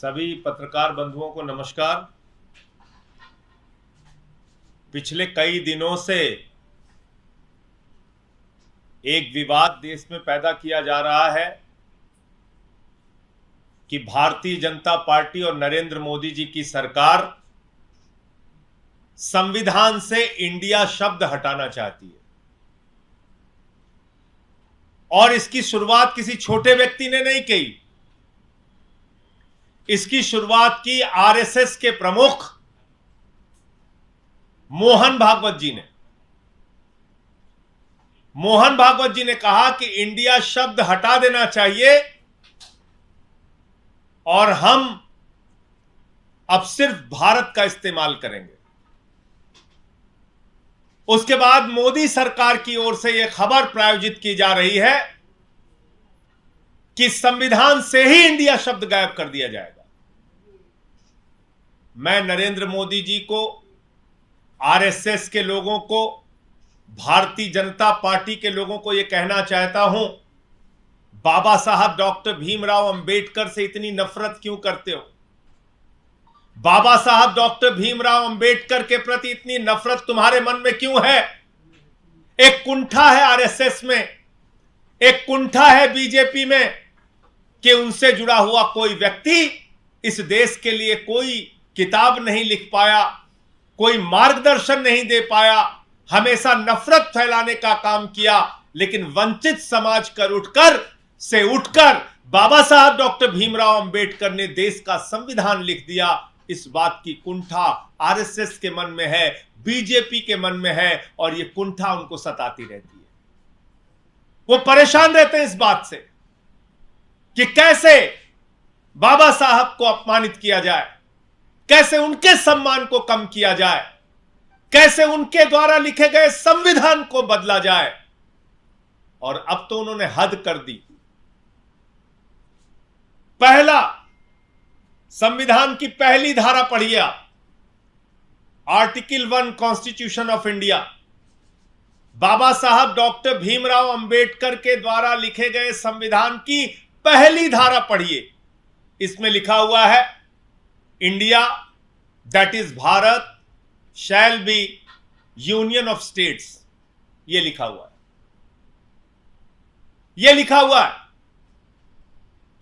सभी पत्रकार बंधुओं को नमस्कार। पिछले कई दिनों से एक विवाद देश में पैदा किया जा रहा है कि भारतीय जनता पार्टी और नरेंद्र मोदी जी की सरकार संविधान से इंडिया शब्द हटाना चाहती है। और इसकी शुरुआत किसी छोटे व्यक्ति ने नहीं की, इसकी शुरुआत की आरएसएस के प्रमुख मोहन भागवत जी ने। मोहन भागवत जी ने कहा कि इंडिया शब्द हटा देना चाहिए और हम अब सिर्फ भारत का इस्तेमाल करेंगे। उसके बाद मोदी सरकार की ओर से यह खबर प्रायोजित की जा रही है कि संविधान से ही इंडिया शब्द गायब कर दिया जाएगा। मैं नरेंद्र मोदी जी को, आरएसएस के लोगों को, भारतीय जनता पार्टी के लोगों को यह कहना चाहता हूं, बाबा साहब डॉक्टर भीमराव अंबेडकर से इतनी नफरत क्यों करते हो? बाबा साहब डॉक्टर भीमराव अंबेडकर के प्रति इतनी नफरत तुम्हारे मन में क्यों है? एक कुंठा है आरएसएस में, एक कुंठा है बीजेपी में कि उनसे जुड़ा हुआ कोई व्यक्ति इस देश के लिए कोई किताब नहीं लिख पाया, कोई मार्गदर्शन नहीं दे पाया, हमेशा नफरत फैलाने का काम किया। लेकिन वंचित समाज से उठकर बाबा साहब डॉक्टर भीमराव अंबेडकर ने देश का संविधान लिख दिया। इस बात की कुंठा आरएसएस के मन में है, बीजेपी के मन में है, और यह कुंठा उनको सताती रहती है। वो परेशान रहते हैं इस बात से कि कैसे बाबा साहब को अपमानित किया जाए, कैसे उनके सम्मान को कम किया जाए, कैसे उनके द्वारा लिखे गए संविधान को बदला जाए। और अब तो उन्होंने हद कर दी। पहला, संविधान की पहली धारा पढ़िए आप, आर्टिकल 1 कॉन्स्टिट्यूशन ऑफ इंडिया। बाबा साहब डॉक्टर भीमराव अंबेडकर के द्वारा लिखे गए संविधान की पहली धारा पढ़िए। इसमें लिखा हुआ है, India that is Bharat shall be union of states. यह लिखा हुआ है, यह लिखा हुआ है।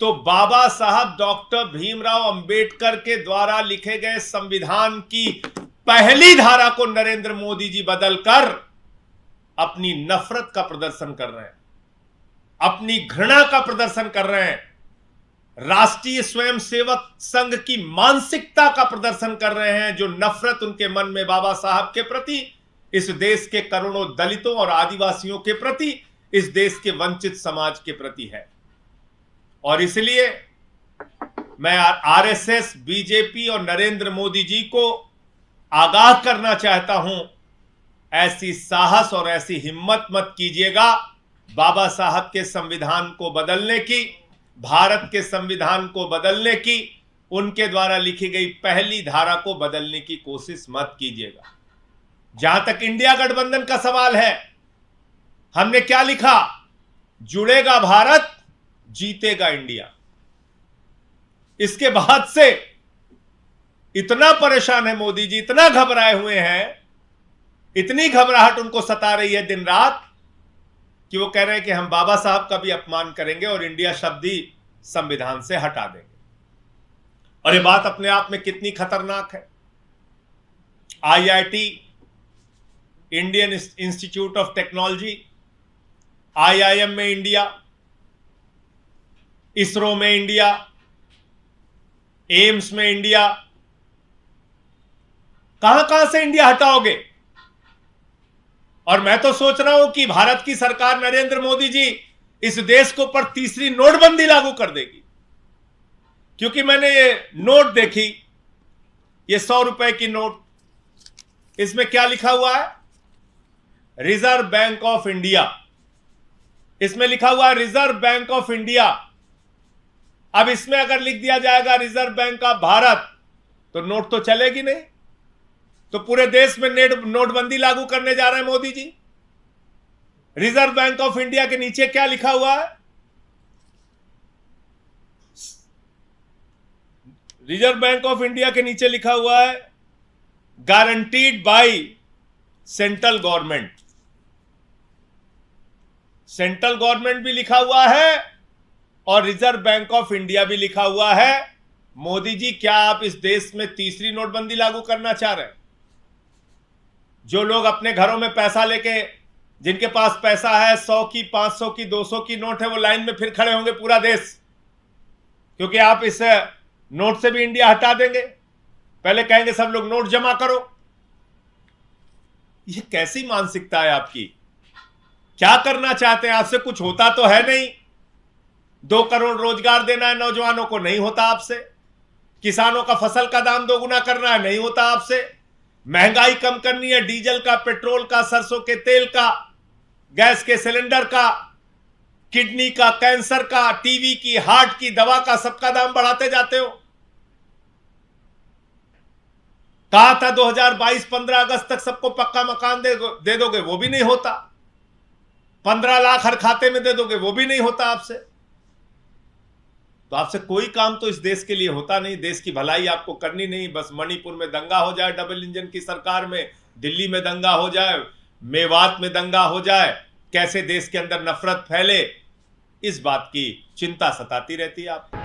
तो बाबा साहब डॉक्टर भीमराव अंबेडकर के द्वारा लिखे गए संविधान की पहली धारा को नरेंद्र मोदी जी बदलकर अपनी नफरत का प्रदर्शन कर रहे हैं, अपनी घृणा का प्रदर्शन कर रहे हैं, राष्ट्रीय स्वयंसेवक संघ की मानसिकता का प्रदर्शन कर रहे हैं, जो नफरत उनके मन में बाबा साहब के प्रति, इस देश के करोड़ों दलितों और आदिवासियों के प्रति, इस देश के वंचित समाज के प्रति है। और इसलिए मैं आरएसएस, बीजेपी और नरेंद्र मोदी जी को आगाह करना चाहता हूं, ऐसी साहस और ऐसी हिम्मत मत कीजिएगा बाबा साहब के संविधान को बदलने की, भारत के संविधान को बदलने की, उनके द्वारा लिखी गई पहली धारा को बदलने की कोशिश मत कीजिएगा। जहां तक इंडिया गठबंधन का सवाल है, हमने क्या लिखा? जुड़ेगा भारत, जीतेगा इंडिया। इसके बाद से इतना परेशान है मोदी जी, इतना घबराए हुए हैं, इतनी घबराहट उनको सता रही है दिन रात, कि वो कह रहे हैं कि हम बाबा साहब का भी अपमान करेंगे और इंडिया शब्द ही संविधान से हटा देंगे। और ये बात अपने आप में कितनी खतरनाक है। IIT, Indian institute of technology, IIM में इंडिया, इसरो में इंडिया, एम्स में इंडिया, कहां कहां से इंडिया हटाओगे? और मैं तो सोच रहा हूं कि भारत की सरकार, नरेंद्र मोदी जी, इस देश के ऊपर तीसरी नोटबंदी लागू कर देगी। क्योंकि मैंने ये नोट देखी, ये 100 रुपए की नोट, इसमें क्या लिखा हुआ है? Reserve bank of India. इसमें लिखा हुआ है रिजर्व बैंक ऑफ इंडिया। अब इसमें अगर लिख दिया जाएगा रिजर्व बैंक ऑफ भारत, तो नोट तो चलेगी नहीं। तो पूरे देश में नोटबंदी लागू करने जा रहे हैं Modi ji. Reserve bank of India के नीचे क्या लिखा हुआ है? रिजर्व बैंक ऑफ इंडिया के नीचे लिखा हुआ है guaranteed by central government. Central government भी लिखा हुआ है और रिजर्व बैंक ऑफ इंडिया भी लिखा हुआ है। मोदी जी, क्या आप इस देश में तीसरी नोटबंदी लागू करना चाह रहे हैं? जो लोग अपने घरों में पैसा लेके, जिनके पास पैसा है 100 की, 500 की, 200 की नोट है, वो लाइन में फिर खड़े होंगे पूरा देश, क्योंकि आप इस नोट से भी इंडिया हटा देंगे। पहले कहेंगे सब लोग नोट जमा करो। ये कैसी मानसिकता है आपकी? क्या करना चाहते हैं? आपसे कुछ होता तो है नहीं। 2 करोड़ रोजगार देना है नौजवानों को, नहीं होता आपसे। किसानों का फसल का दाम दोगुना करना है, नहीं होता आपसे। महंगाई कम करनी है, डीजल का, पेट्रोल का, सरसों के तेल का, गैस के सिलेंडर का, किडनी का, कैंसर का, टीवी की, हार्ट की दवा का, सबका दाम बढ़ाते जाते हो। कहा था 2022 15 अगस्त तक सबको पक्का मकान दे दोगे, वो भी नहीं होता। 15 लाख हर खाते में दे दोगे, वो भी नहीं होता आपसे। तो आपसे कोई काम तो इस देश के लिए होता नहीं। देश की भलाई आपको करनी नहीं, बस मणिपुर में दंगा हो जाए डबल इंजन की सरकार में, दिल्ली में दंगा हो जाए, मेवात में दंगा हो जाए, कैसे देश के अंदर नफरत फैले, इस बात की चिंता सताती रहती है आपको।